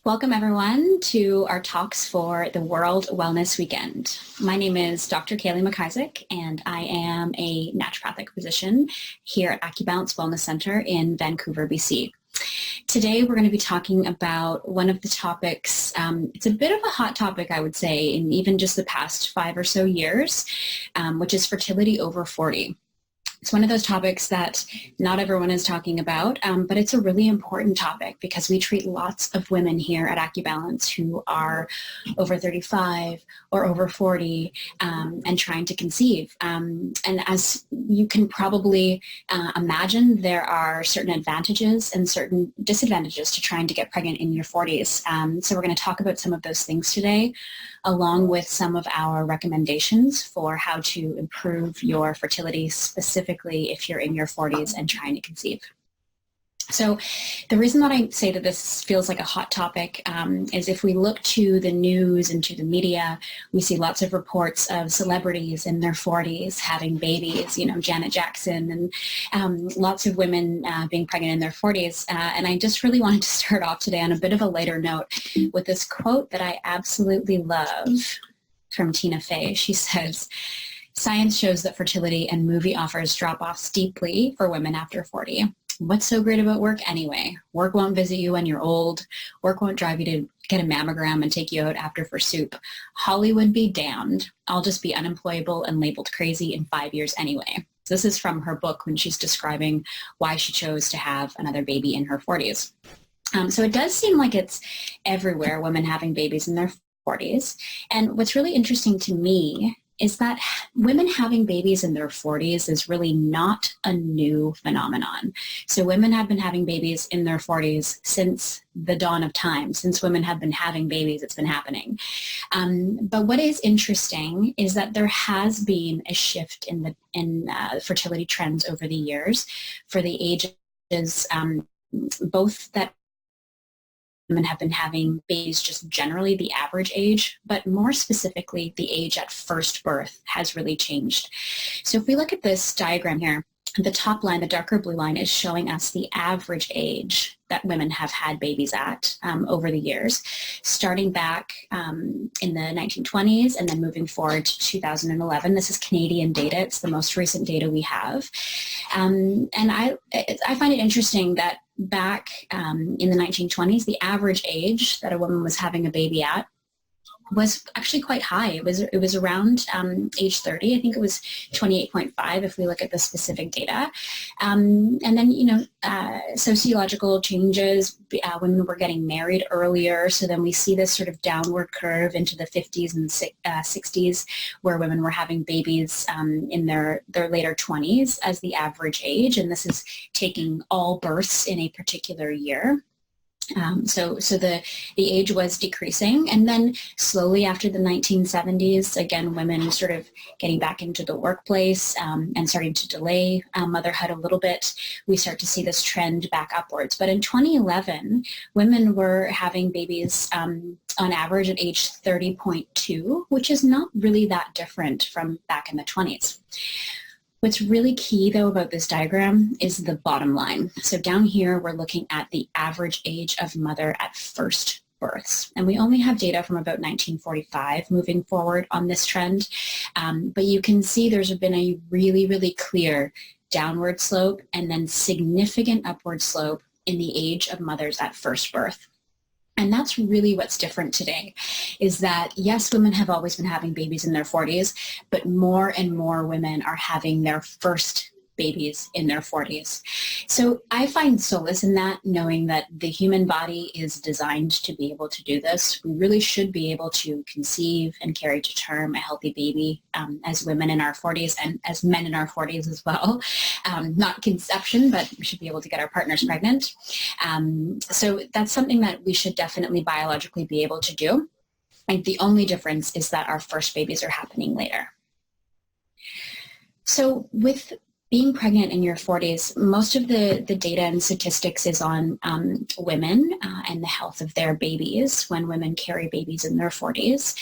Welcome everyone to our talks for the World Wellness Weekend. My name is Dr. Kali MacIsaac and I am a naturopathic physician here at Acubalance Wellness Center in Vancouver, BC. Today we're going to be talking about one of the topics, it's a bit of a hot topic I would say in even just the past 5 or so years, which is fertility over 40. It's one of those topics that not everyone is talking about, but it's a really important topic because we treat lots of women here at Acubalance who are over 35 or over 40 and trying to conceive. And as you can probably imagine, there are certain advantages and certain disadvantages to trying to get pregnant in your 40s. So we're going to talk about some of those things today, along with some of our recommendations for how to improve your fertility, specifically if you're in your 40s and trying to conceive. So the reason that I say that this feels like a hot topic is if we look to the news and to the media, we see lots of reports of celebrities in their 40s having babies, you know, Janet Jackson and lots of women being pregnant in their 40s. And I just really wanted to start off today on a bit of a lighter note with this quote that I absolutely love from Tina Fey. She says, "Science shows that fertility and movie offers drop off steeply for women after 40. What's so great about work anyway? Work won't visit you when you're old. Work won't drive you to get a mammogram and take you out after for soup. Hollywood be damned. I'll just be unemployable and labeled crazy in 5 years anyway." So this is from her book when she's describing why she chose to have another baby in her 40s. So it does seem like it's everywhere, women having babies in their 40s. And what's really interesting to me is that women having babies in their 40s is really not a new phenomenon. So women have been having babies in their 40s since the dawn of time. Since women have been having babies, it's been happening. But what is interesting is that there has been a shift in fertility trends over the years for the ages, both that women have been having babies, just generally the average age, but more specifically the age at first birth has really changed. So if we look at this diagram here, the top line, the darker blue line, is showing us the average age that women have had babies at over the years, starting back in the 1920s and then moving forward to 2011. This is Canadian data. It's the most recent data we have. And I find it interesting that back in the 1920s, the average age that a woman was having a baby at was actually quite high. It was around age 30. I think it was 28.5 if we look at the specific data. And then, you know, sociological changes, women were getting married earlier. So then we see this sort of downward curve into the 50s and 60s where women were having babies in their later 20s as the average age. And this is taking all births in a particular year. So the age was decreasing, and then slowly after the 1970s, again, women sort of getting back into the workplace and starting to delay motherhood a little bit, we start to see this trend back upwards. But in 2011, women were having babies on average at age 30.2, which is not really that different from back in the 20s. What's really key, though, about this diagram is the bottom line. So down here, we're looking at the average age of mother at first births. And we only have data from about 1945 moving forward on this trend. But you can see there's been a really, really clear downward slope and then significant upward slope in the age of mothers at first birth. And that's really what's different today, is that, yes, women have always been having babies in their 40s, but more and more women are having their first babies in their 40s. So I find solace in that, knowing that the human body is designed to be able to do this. We really should be able to conceive and carry to term a healthy baby as women in our 40s and as men in our 40s as well. Not conception, but we should be able to get our partners pregnant. So that's something that we should definitely biologically be able to do. And the only difference is that our first babies are happening later. So with Being pregnant in your 40s, most of the data and statistics is on women and the health of their babies when women carry babies in their 40s.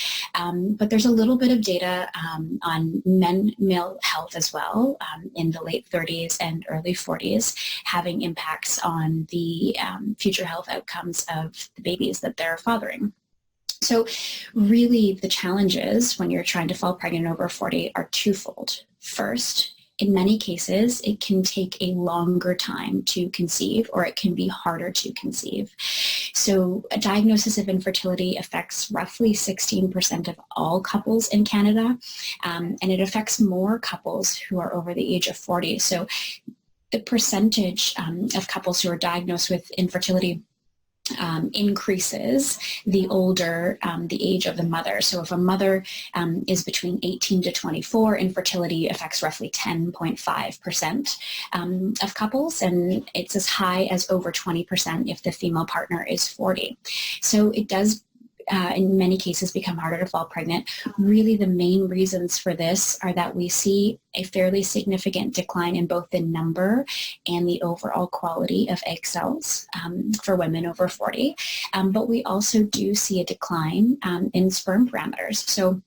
But there's a little bit of data on male health as well in the late 30s and early 40s, having impacts on the future health outcomes of the babies that they're fathering. So really the challenges when you're trying to fall pregnant over 40 are twofold. First, in many cases, it can take a longer time to conceive, or it can be harder to conceive. So a diagnosis of infertility affects roughly 16% of all couples in Canada, and it affects more couples who are over the age of 40. So the percentage of couples who are diagnosed with infertility increases the older the age of the mother. So if a mother is between 18 to 24, infertility affects roughly 10.5% of couples, and it's as high as over 20% if the female partner is 40. So it does in many cases become harder to fall pregnant. Really the main reasons for this are that we see a fairly significant decline in both the number and the overall quality of egg cells for women over 40. But we also do see a decline in sperm parameters. So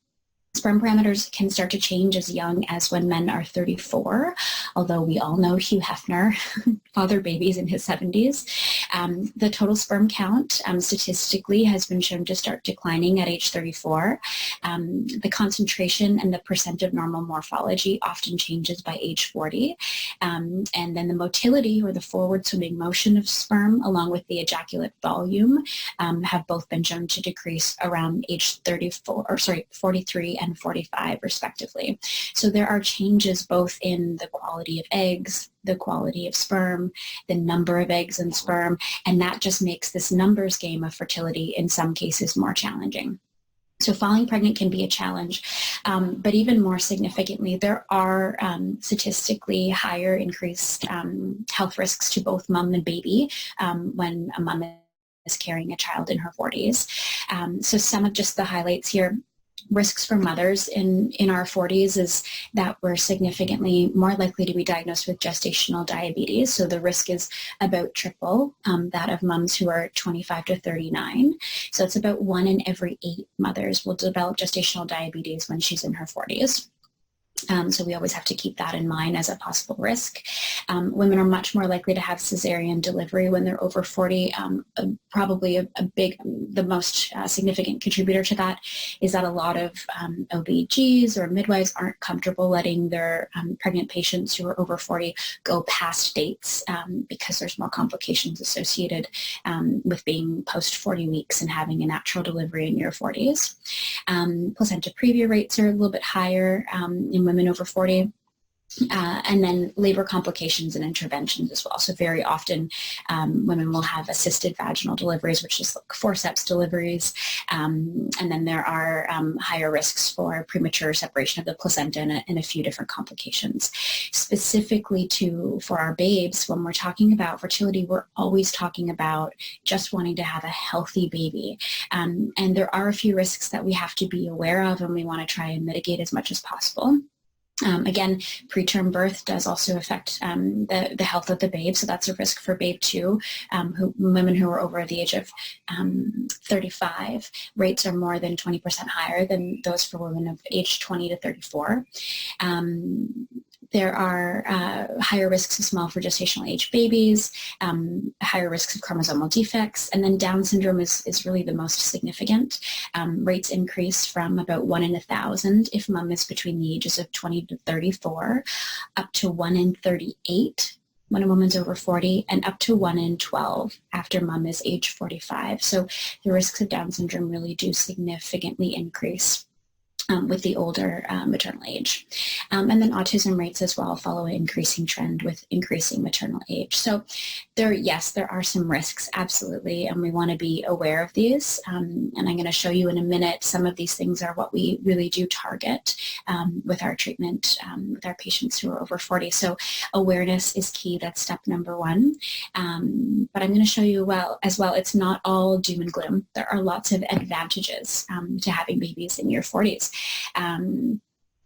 sperm parameters can start to change as young as when men are 34, although we all know Hugh Hefner fathered babies in his 70s. The total sperm count statistically has been shown to start declining at age 34. The concentration and the percent of normal morphology often changes by age 40. And then the motility, or the forward swimming motion of sperm, along with the ejaculate volume, have both been shown to decrease around age 43 and 45 respectively. So there are changes both in the quality of eggs, the quality of sperm, the number of eggs and sperm, and that just makes this numbers game of fertility in some cases more challenging. So falling pregnant can be a challenge, but even more significantly, there are statistically higher increased health risks to both mom and baby when a mom is carrying a child in her 40s. So some of just the highlights here. Risks for mothers in our 40s is that we're significantly more likely to be diagnosed with gestational diabetes. So the risk is about triple that of moms who are 25 to 39. So it's about 1 in every 8 mothers will develop gestational diabetes when she's in her 40s. So we always have to keep that in mind as a possible risk. Women are much more likely to have cesarean delivery when they're over 40. Probably the most significant contributor to that is that a lot of OB-GYNs or midwives aren't comfortable letting their pregnant patients who are over 40 go past dates because there's more complications associated with being post 40 weeks and having a natural delivery in your 40s. Placenta previa rates are a little bit higher in women over 40. And then labor complications and interventions as well. So very often women will have assisted vaginal deliveries, which is like forceps deliveries. And then there are higher risks for premature separation of the placenta and a few different complications. Specifically for our babes, when we're talking about fertility, we're always talking about just wanting to have a healthy baby. And there are a few risks that we have to be aware of, and we want to try and mitigate as much as possible. Again, preterm birth does also affect the health of the babe, so that's a risk for babe too. Women who are over the age of 35, rates are more than 20% higher than those for women of age 20 to 34. There are higher risks as well for gestational age babies, higher risks of chromosomal defects, and then Down syndrome is really the most significant. Rates increase from about 1 in 1,000 if mom is between the ages of 20 to 34, up to 1 in 38 when a woman's over 40, and up to 1 in 12 after mom is age 45. So the risks of Down syndrome really do significantly increase with the older maternal age. And then autism rates as well follow an increasing trend with increasing maternal age. So there are some risks, absolutely, and we want to be aware of these. And I'm going to show you in a minute some of these things are what we really do target with our treatment with our patients who are over 40. So awareness is key. That's step number 1. But I'm going to show you as well, it's not all doom and gloom. There are lots of advantages to having babies in your 40s.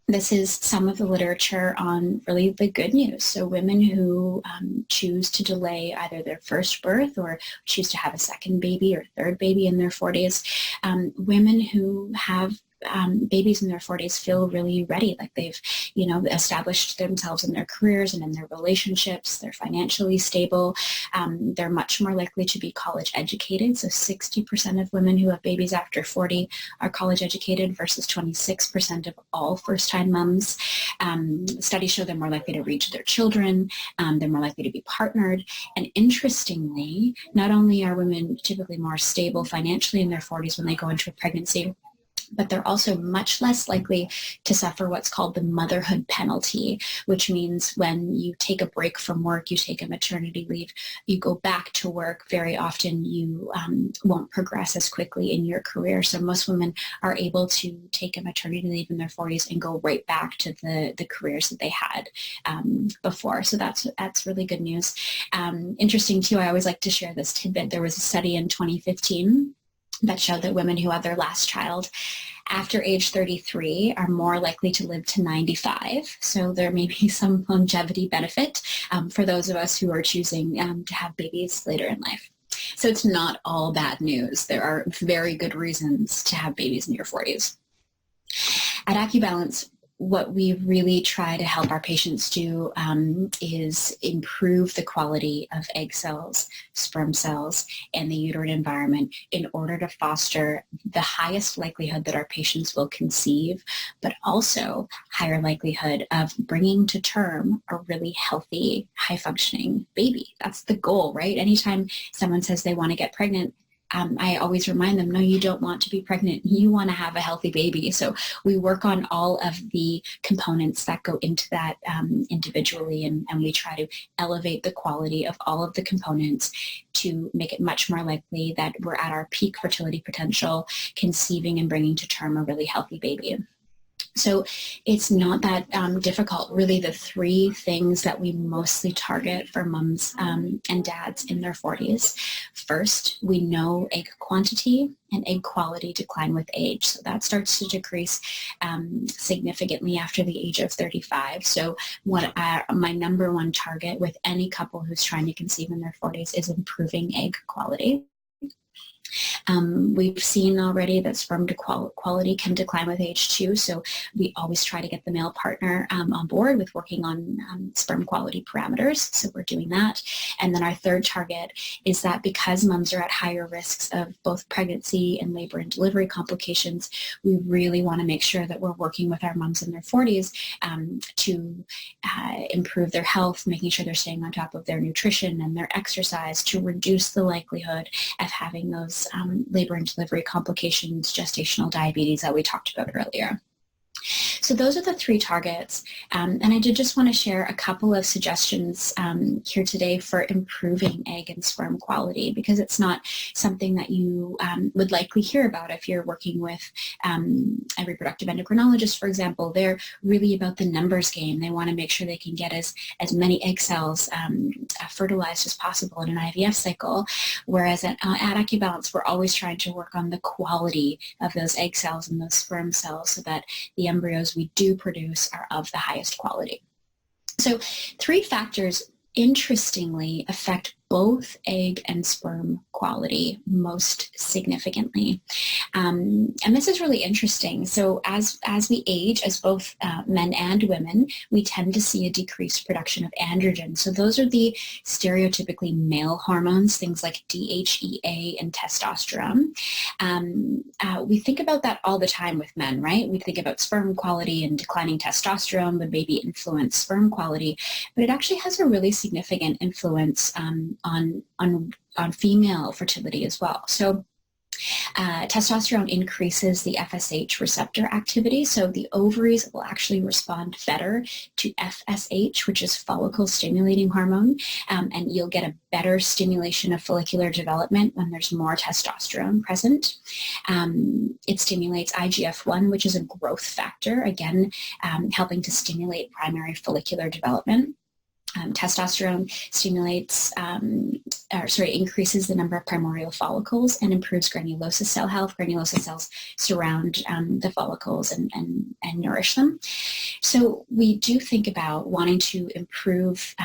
This is some of the literature on really the good news. So women who choose to delay either their first birth or choose to have a second baby or third baby in their 40s, women who have babies in their 40s feel really ready, like they've, established themselves in their careers and in their relationships. They're financially stable. They're much more likely to be college educated. So 60% of women who have babies after 40 are college educated versus 26% of all first-time moms. Studies show they're more likely to reach their children. They're more likely to be partnered. And interestingly, not only are women typically more stable financially in their 40s when they go into a pregnancy, but they're also much less likely to suffer what's called the motherhood penalty, which means when you take a break from work, you take a maternity leave, you go back to work, very often you won't progress as quickly in your career. So most women are able to take a maternity leave in their 40s and go right back to the careers that they had before. So that's really good news. Interesting too, I always like to share this tidbit. There was a study in 2015 that showed that women who have their last child after age 33 are more likely to live to 95. So there may be some longevity benefit for those of us who are choosing to have babies later in life. So it's not all bad news. There are very good reasons to have babies in your 40s. At Acubalance, what we really try to help our patients do is improve the quality of egg cells, sperm cells, and the uterine environment in order to foster the highest likelihood that our patients will conceive, but also higher likelihood of bringing to term a really healthy, high-functioning baby. That's the goal, right? Anytime someone says they want to get pregnant, I always remind them, no, you don't want to be pregnant. You want to have a healthy baby. So we work on all of the components that go into that individually, and we try to elevate the quality of all of the components to make it much more likely that we're at our peak fertility potential, conceiving and bringing to term a really healthy baby. So it's not that difficult. Really, the three things that we mostly target for moms and dads in their 40s. First, we know egg quantity and egg quality decline with age. So that starts to decrease significantly after the age of 35. So what my number one target with any couple who's trying to conceive in their 40s is improving egg quality. We've seen already that sperm quality can decline with age too, so we always try to get the male partner on board with working on sperm quality parameters, so we're doing that. And then our third target is that because moms are at higher risks of both pregnancy and labor and delivery complications, we really want to make sure that we're working with our moms in their 40s to improve their health, making sure they're staying on top of their nutrition and their exercise to reduce the likelihood of having those labor and delivery complications, gestational diabetes that we talked about earlier. So those are the three targets, and I did just want to share a couple of suggestions here today for improving egg and sperm quality, because it's not something that you would likely hear about if you're working with a reproductive endocrinologist, for example. They're really about the numbers game. They want to make sure they can get as many egg cells fertilized as possible in an IVF cycle, whereas at Acubalance, we're always trying to work on the quality of those egg cells and those sperm cells so that the embryos we do produce are of the highest quality. So three factors, interestingly, affect both egg and sperm quality most significantly. And this is really interesting. So as we age, as both men and women, we tend to see a decreased production of androgen. So those are the stereotypically male hormones, things like DHEA and testosterone. We think about that all the time with men, right? We think about sperm quality and declining testosterone would maybe influence sperm quality, but it actually has a really significant influence on female fertility as well. So testosterone increases the FSH receptor activity, so the ovaries will actually respond better to FSH, which is follicle stimulating hormone, and you'll get a better stimulation of follicular development when there's more testosterone present. It stimulates IGF-1, which is a growth factor, again, helping to stimulate primary follicular development. Testosterone stimulates, increases the number of primordial follicles and improves granulosa cell health. Granulosa cells surround the follicles and nourish them. So we do think about wanting to improve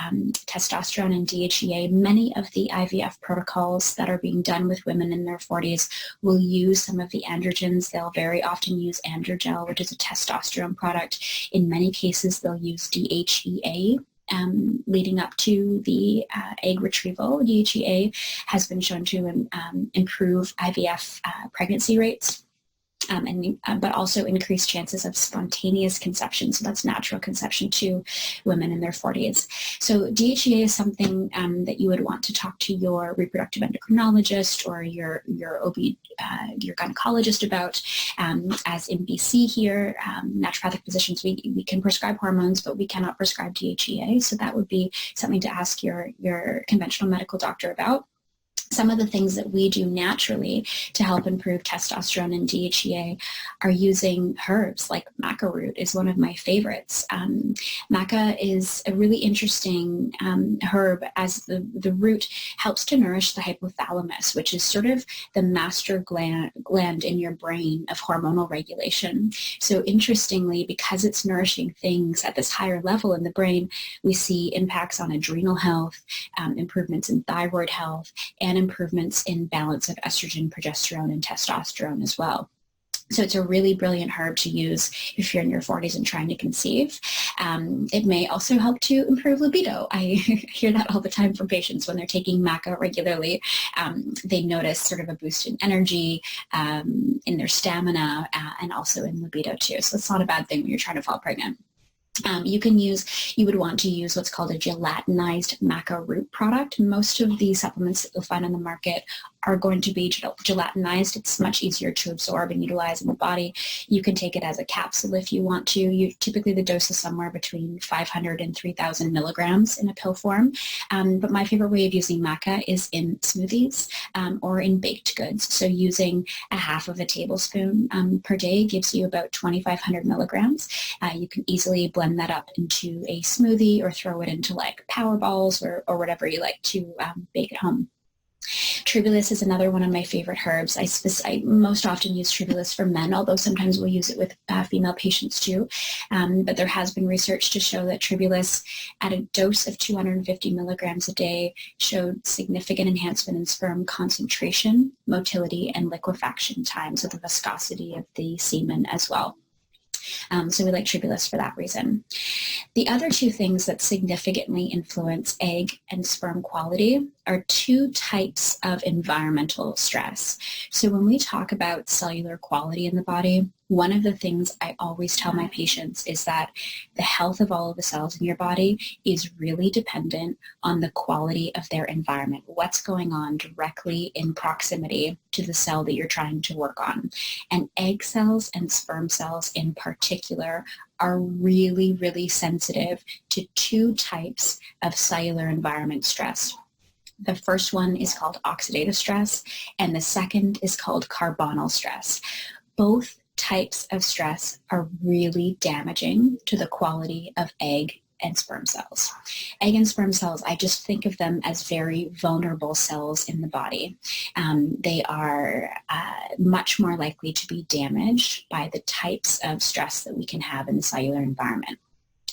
testosterone and DHEA. Many of the IVF protocols that are being done with women in their 40s will use some of the androgens. They'll very often use androgel, which is a testosterone product. In many cases, they'll use DHEA. Leading up to the egg retrieval. DHEA has been shown to improve IVF pregnancy rates. But also increased chances of spontaneous conception. So that's natural conception to women in their 40s. So DHEA is something that you would want to talk to your reproductive endocrinologist or your gynecologist about. As in BC here, naturopathic physicians, we can prescribe hormones, but we cannot prescribe DHEA. So that would be something to ask your conventional medical doctor about. Some of the things that we do naturally to help improve testosterone and DHEA are using herbs, like maca root is one of my favorites. Maca is a really interesting herb, as the root helps to nourish the hypothalamus, which is sort of the master gland in your brain of hormonal regulation. So interestingly, because it's nourishing things at this higher level in the brain, we see impacts on adrenal health, improvements in thyroid health, and improvements in balance of estrogen, progesterone, and testosterone as well. So it's a really brilliant herb to use if you're in your 40s and trying to conceive. It may also help to improve libido. I hear that all the time from patients when they're taking maca regularly. They notice sort of a boost in energy, in their stamina, and also in libido too. So it's not a bad thing when you're trying to fall pregnant. You would want to use what's called a gelatinized maca root product. Most of the supplements that you'll find on the market are going to be gelatinized. It's much easier to absorb and utilize in the body. You can take it as a capsule if you want to. Typically the dose is somewhere between 500 and 3,000 milligrams in a pill form. But my favorite way of using maca is in smoothies or in baked goods. So using a half of a tablespoon per day gives you about 2,500 milligrams. You can easily blend that up into a smoothie or throw it into like power balls or whatever you like to bake at home. Tribulus is another one of my favorite herbs. I most often use Tribulus for men, although sometimes we'll use it with female patients too. But there has been research to show that Tribulus at a dose of 250 milligrams a day showed significant enhancement in sperm concentration, motility, and liquefaction time, so the viscosity of the semen as well. So we like Tribulus for that reason. The other two things that significantly influence egg and sperm quality are two types of environmental stress. So when we talk about cellular quality in the body, one of the things I always tell my patients is that the health of all of the cells in your body is really dependent on the quality of their environment, what's going on directly in proximity to the cell that you're trying to work on. And egg cells and sperm cells in particular are really, really sensitive to two types of cellular environment stress. The first one is called oxidative stress, and the second is called carbonyl stress. Both types of stress are really damaging to the quality of egg and sperm cells. Egg and sperm cells, I just think of them as very vulnerable cells in the body. They are much more likely to be damaged by the types of stress that we can have in the cellular environment.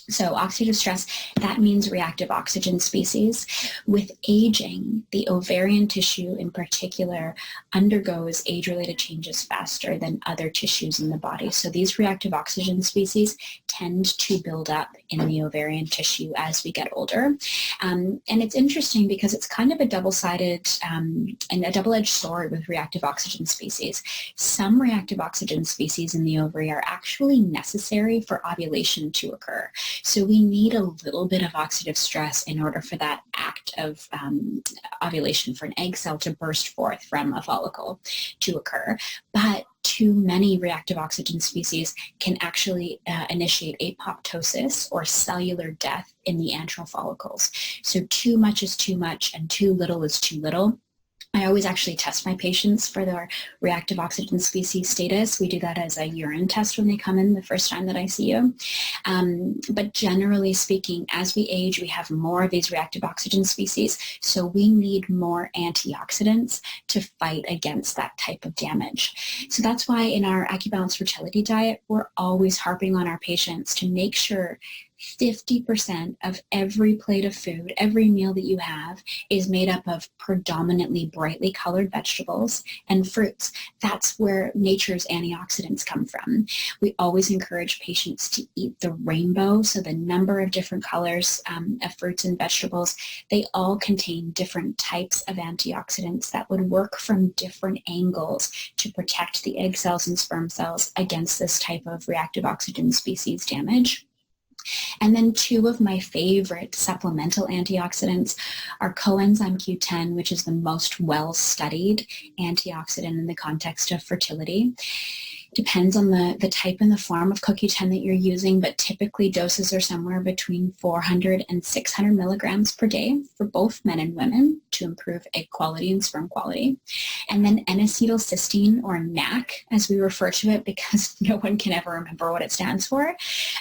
So oxidative stress, that means reactive oxygen species. With aging, the ovarian tissue in particular undergoes age-related changes faster than other tissues in the body. So these reactive oxygen species tend to build up in the ovarian tissue as we get older. And it's interesting because it's kind of a double-sided and a double-edged sword with reactive oxygen species. Some reactive oxygen species in the ovary are actually necessary for ovulation to occur. So we need a little bit of oxidative stress in order for that act of ovulation, for an egg cell to burst forth from a follicle to occur. But too many reactive oxygen species can actually initiate apoptosis or cellular death in the antral follicles. So too much is too much and too little is too little. I always actually test my patients for their reactive oxygen species status. We do that as a urine test when they come in the first time that I see you. But generally speaking, as we age, we have more of these reactive oxygen species, so we need more antioxidants to fight against that type of damage. So that's why in our Acubalance fertility diet, we're always harping on our patients to make sure 50% of every plate of food, every meal that you have, is made up of predominantly brightly colored vegetables and fruits. That's where nature's antioxidants come from. We always encourage patients to eat the rainbow, so the number of different colors of fruits and vegetables, they all contain different types of antioxidants that would work from different angles to protect the egg cells and sperm cells against this type of reactive oxygen species damage. And then two of my favorite supplemental antioxidants are coenzyme Q10, which is the most well-studied antioxidant in the context of fertility. Depends on the type and the form of CoQ10 that you're using, but typically doses are somewhere between 400 and 600 milligrams per day for both men and women to improve egg quality and sperm quality. And then N-acetylcysteine, or NAC, as we refer to it because no one can ever remember what it stands for.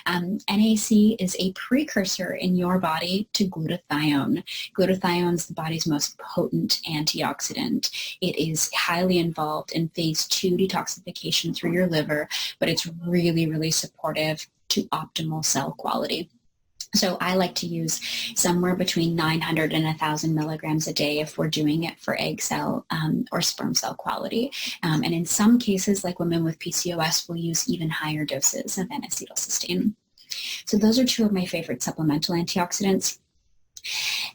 NAC is a precursor in your body to glutathione. Glutathione is the body's most potent antioxidant. It is highly involved in phase 2 detoxification through your liver, but it's really, really supportive to optimal cell quality. So I like to use somewhere between 900 and 1,000 milligrams a day if we're doing it for egg cell or sperm cell quality. And in some cases, like women with PCOS, will use even higher doses of N-acetylcysteine. So those are two of my favorite supplemental antioxidants.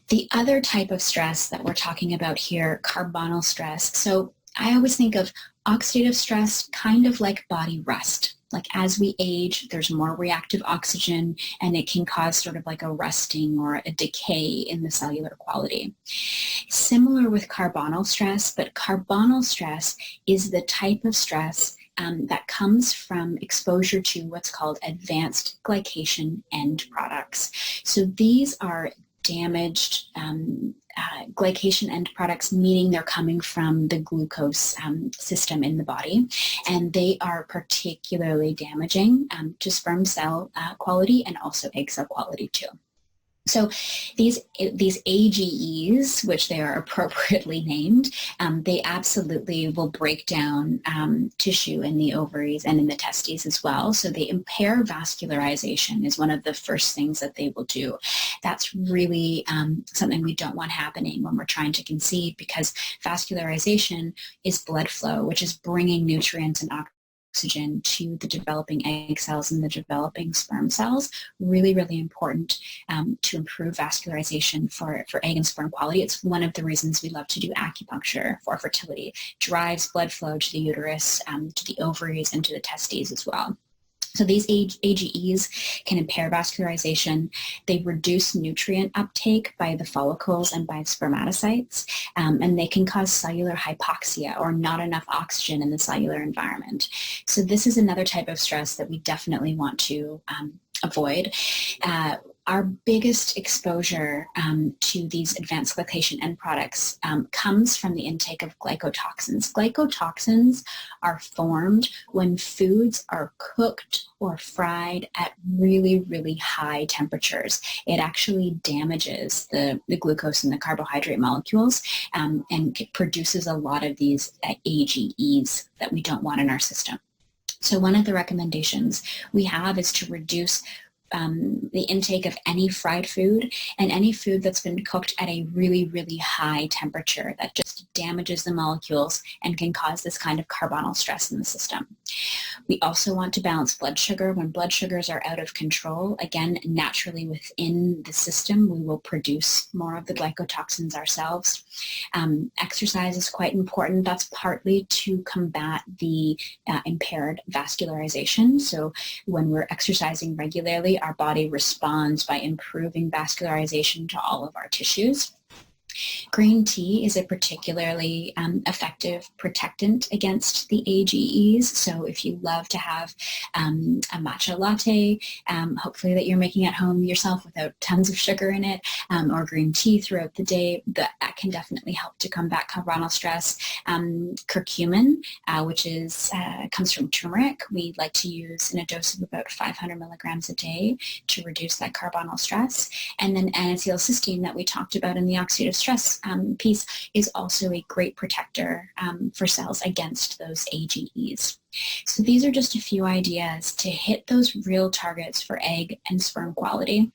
The other type of stress that we're talking about here, carbonyl stress. So I always think of oxidative stress kind of like body rust. Like as we age, there's more reactive oxygen and it can cause sort of like a rusting or a decay in the cellular quality. Similar with carbonyl stress, but carbonyl stress is the type of stress that comes from exposure to what's called advanced glycation end products. So these are damaged glycation end products, meaning they're coming from the glucose system in the body, and they are particularly damaging to sperm cell quality and also egg cell quality too. So these AGEs, which they are appropriately named, they absolutely will break down tissue in the ovaries and in the testes as well. So they impair vascularization is one of the first things that they will do. That's really something we don't want happening when we're trying to conceive, because vascularization is blood flow, which is bringing nutrients and oxygen to the developing egg cells and the developing sperm cells. Really, really important to improve vascularization for egg and sperm quality. It's one of the reasons we love to do acupuncture for fertility. Drives blood flow to the uterus, to the ovaries, and to the testes as well. So these AGEs can impair vascularization. They reduce nutrient uptake by the follicles and by spermatocytes, and they can cause cellular hypoxia, or not enough oxygen in the cellular environment. So this is another type of stress that we definitely want to avoid. Our biggest exposure to these advanced glycation end products comes from the intake of glycotoxins. Glycotoxins are formed when foods are cooked or fried at really, really high temperatures. It actually damages the glucose and the carbohydrate molecules and produces a lot of these AGEs that we don't want in our system. So one of the recommendations we have is to reduce the intake of any fried food and any food that's been cooked at a really, really high temperature that just damages the molecules and can cause this kind of carbonyl stress in the system. We also want to balance blood sugar. When blood sugars are out of control, again, naturally within the system, we will produce more of the glycotoxins ourselves. Exercise is quite important. That's partly to combat the impaired vascularization. So when we're exercising regularly, our body responds by improving vascularization to all of our tissues. Green tea is a particularly effective protectant against the AGEs. So if you love to have a matcha latte, hopefully that you're making at home yourself without tons of sugar in it, or green tea throughout the day, that can definitely help to combat carbonal stress. Curcumin, which comes from turmeric, we like to use in a dose of about 500 milligrams a day to reduce that carbonal stress. And then N-acetylcysteine that we talked about in the oxidative stress piece is also a great protector for cells against those AGEs. So these are just a few ideas to hit those real targets for egg and sperm quality.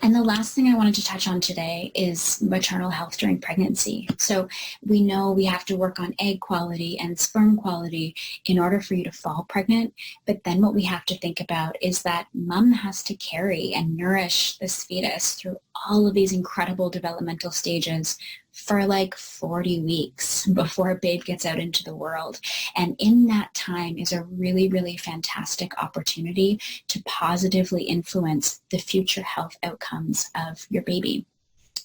And the last thing I wanted to touch on today is maternal health during pregnancy. So we know we have to work on egg quality and sperm quality in order for you to fall pregnant. But then what we have to think about is that mom has to carry and nourish this fetus through all of these incredible developmental stages for like 40 weeks before a babe gets out into the world. And in that time is a really, really fantastic opportunity to positively influence the future health outcomes of your baby.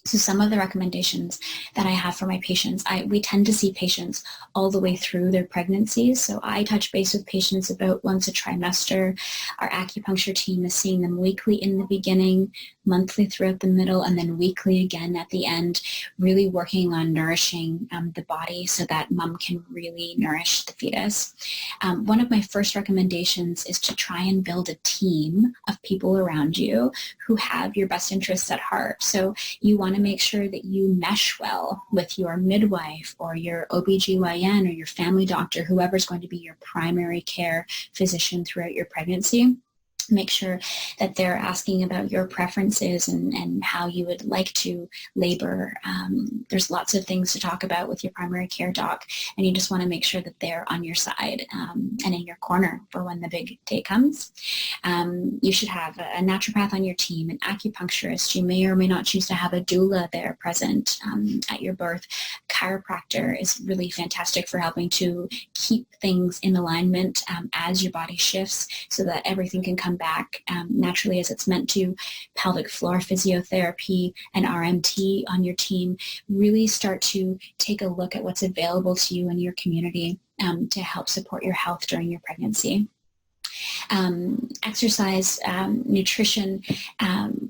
So some of the recommendations that I have for my patients, we tend to see patients all the way through their pregnancies. So I touch base with patients about once a trimester. Our acupuncture team is seeing them weekly in the beginning, monthly throughout the middle, and then weekly again at the end, really working on nourishing the body so that mom can really nourish the fetus. One of my first recommendations is to try and build a team of people around you who have your best interests at heart. So you want to make sure that you mesh well with your midwife or your OBGYN or your family doctor, whoever's going to be your primary care physician throughout your pregnancy. Make sure that they're asking about your preferences and how you would like to labor. There's lots of things to talk about with your primary care doc, and you just want to make sure that they're on your side and in your corner for when the big day comes. You should have a naturopath on your team, an acupuncturist. You may or may not choose to have a doula there present at your birth. Chiropractor is really fantastic for helping to keep things in alignment as your body shifts so that everything can come back naturally as it's meant to. Pelvic floor physiotherapy and RMT on your team. Really start to take a look at what's available to you in your community to help support your health during your pregnancy. Exercise, nutrition.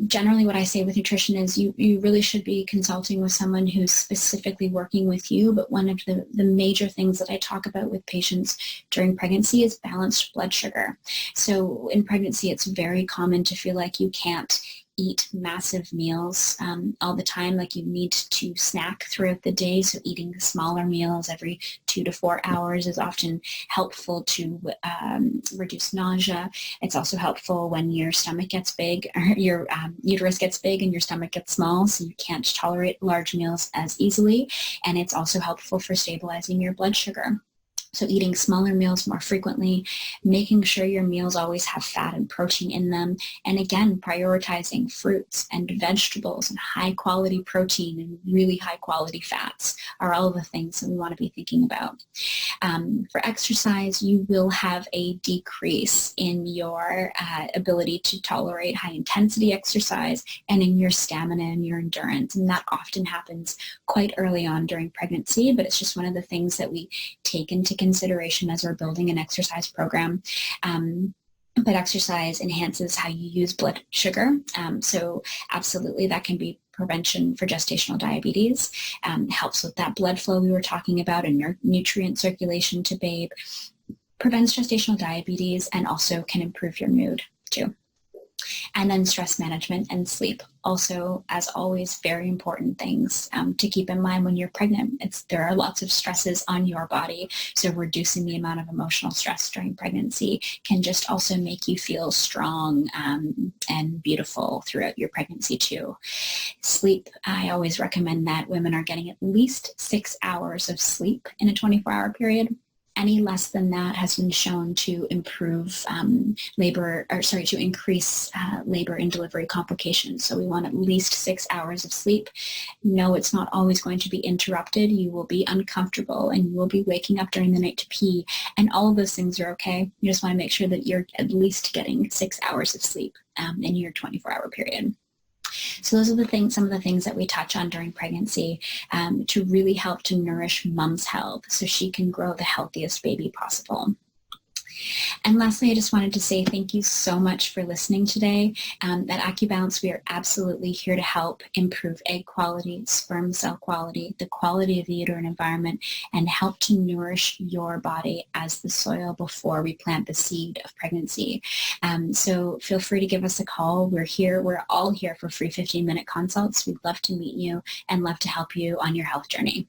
Generally what I say with nutrition is you really should be consulting with someone who's specifically working with you, but one of the major things that I talk about with patients during pregnancy is balanced blood sugar. So in pregnancy, it's very common to feel like you can't eat massive meals all the time, like you need to snack throughout the day. So eating smaller meals every 2 to 4 hours is often helpful to reduce nausea. It's also helpful when your stomach gets big, or your uterus gets big and your stomach gets small, so you can't tolerate large meals as easily. And it's also helpful for stabilizing your blood sugar. So eating smaller meals more frequently, making sure your meals always have fat and protein in them, and again, prioritizing fruits and vegetables and high quality protein and really high quality fats are all of the things that we want to be thinking about. For exercise, you will have a decrease in your ability to tolerate high intensity exercise and in your stamina and your endurance, and that often happens quite early on during pregnancy, but it's just one of the things that we take into consideration as we're building an exercise program. But exercise enhances how you use blood sugar. So absolutely that can be prevention for gestational diabetes, helps with that blood flow we were talking about and your nutrient circulation to babe, prevents gestational diabetes, and also can improve your mood too. And then stress management and sleep, also, as always, very important things to keep in mind when you're pregnant. There are lots of stresses on your body, so reducing the amount of emotional stress during pregnancy can just also make you feel strong and beautiful throughout your pregnancy too. Sleep, I always recommend that women are getting at least 6 hours of sleep in a 24-hour period. Any less than that has been shown to improve to increase labor and delivery complications. So we want at least 6 hours of sleep. No, it's not always going to be interrupted. You will be uncomfortable and you will be waking up during the night to pee, and all of those things are okay. You just want to make sure that you're at least getting 6 hours of sleep in your 24-hour period. So those are some of the things that we touch on during pregnancy to really help to nourish mom's health so she can grow the healthiest baby possible. And lastly, I just wanted to say thank you so much for listening today. At Acubalance, we are absolutely here to help improve egg quality, sperm cell quality, the quality of the uterine environment, and help to nourish your body as the soil before we plant the seed of pregnancy. So feel free to give us a call. We're all here for free 15-minute consults. We'd love to meet you and love to help you on your health journey.